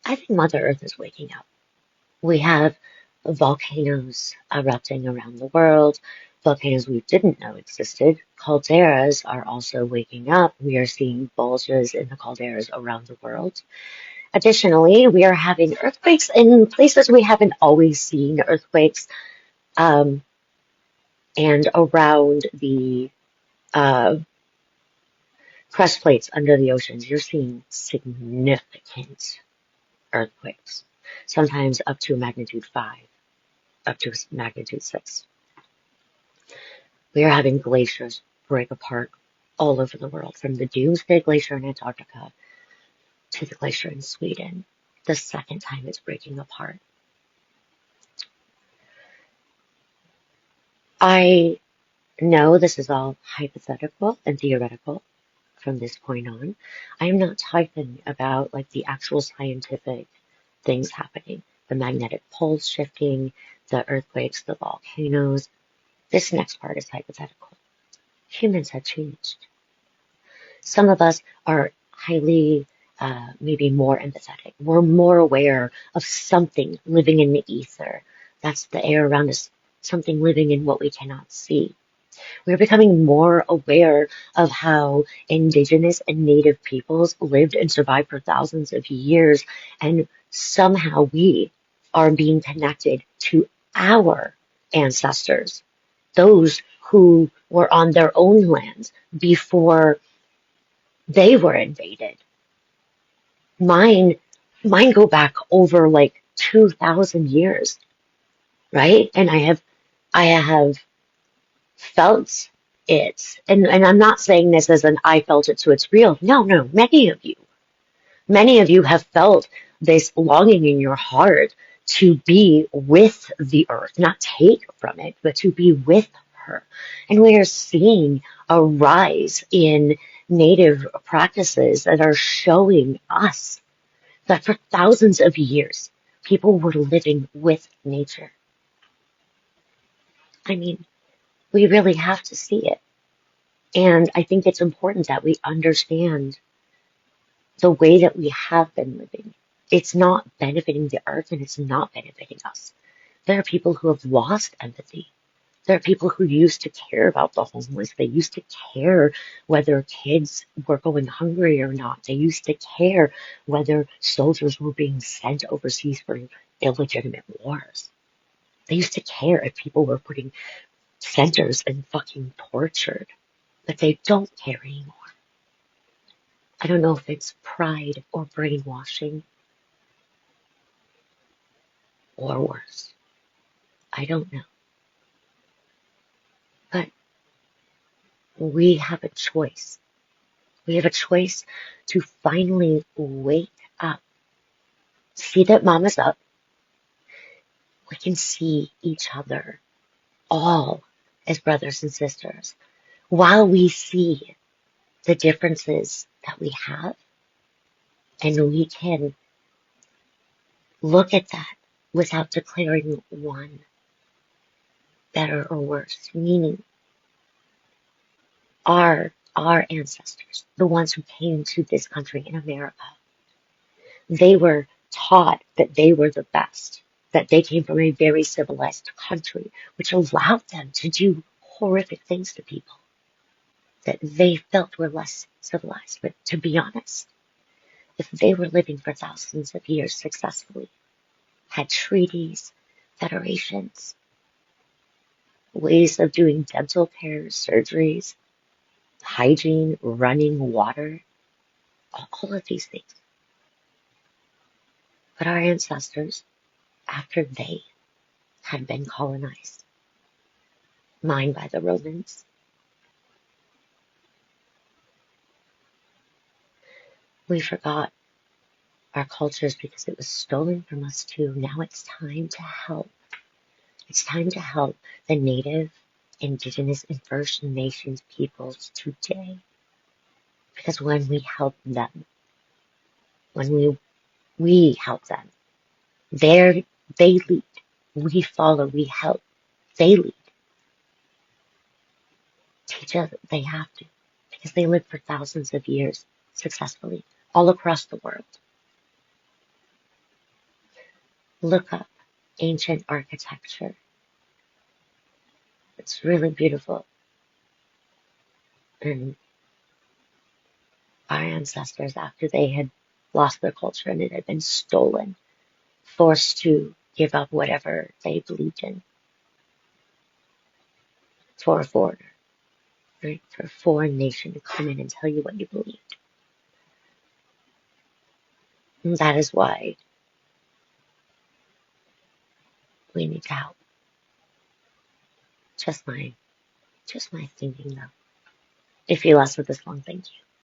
I think Mother Earth is waking up. We have volcanoes erupting around the world, volcanoes we didn't know existed. Calderas are also waking up. We are seeing bulges in the calderas around the world. Additionally, we are having earthquakes in places we haven't always seen earthquakes, um, and around the uh, crust plates under the oceans. You're seeing significant earthquakes, sometimes up to a magnitude 5, up to a magnitude 6. We are having glaciers break apart all over the world, from the Doomsday Glacier in Antarctica to the glacier in Sweden. The second time it's breaking apart. I know this is all hypothetical and theoretical from this point on. I am not talking about like the actual scientific things happening, the magnetic poles shifting, the earthquakes, the volcanoes. This next part is hypothetical. Humans have changed. Some of us are highly, maybe more empathetic. We're more aware of something living in the ether. That's the air around us, something living in what we cannot see. We're becoming more aware of how indigenous and native peoples lived and survived for thousands of years, and somehow we are being connected to our ancestors, those who were on their own lands before they were invaded. Mine, mine go back over like 2,000 years, right? And I have felt it. And I'm not saying this as an I felt it so it's real. No, no, many of you have felt this longing in your heart to be with the earth, not take from it, but to be with her. And we are seeing a rise in native practices that are showing us that for thousands of years, people were living with nature. I mean, we really have to see it. And I think it's important that we understand the way that we have been living. It's not benefiting the earth and it's not benefiting us. There are people who have lost empathy. There are people who used to care about the homeless. They used to care whether kids were going hungry or not. They used to care whether soldiers were being sent overseas for illegitimate wars. They used to care if people were putting centers and fucking tortured. But they don't care anymore. I don't know if it's pride or brainwashing or worse. I don't know. But we have a choice. We have a choice to finally wake up. See that mama's up. We can see each other all as brothers and sisters while we see the differences that we have, and we can look at that without declaring one better or worse, meaning our ancestors, the ones who came to this country in America, they were taught that they were the best, that they came from a very civilized country, which allowed them to do horrific things to people that they felt were less civilized. But to be honest, if they were living for thousands of years successfully, had treaties, federations, ways of doing dental care, surgeries, hygiene, running water, all of these things. But our ancestors, after they had been colonized, mined by the Romans, we forgot our cultures because it was stolen from us too. Now it's time to help. It's time to help the Native, Indigenous, and First Nations peoples today. Because when we help them, when we help them, they lead. We follow, we help. They lead. Teach us they have to. Because they lived for thousands of years successfully all across the world. Look up ancient architecture. It's really beautiful. And our ancestors, after they had lost their culture and it had been stolen, forced to give up whatever they believed in for a foreigner, right? For a foreign nation to come in and tell you what you believed. And that is why we need to help. Just my thinking though. If you last with this long, thank you.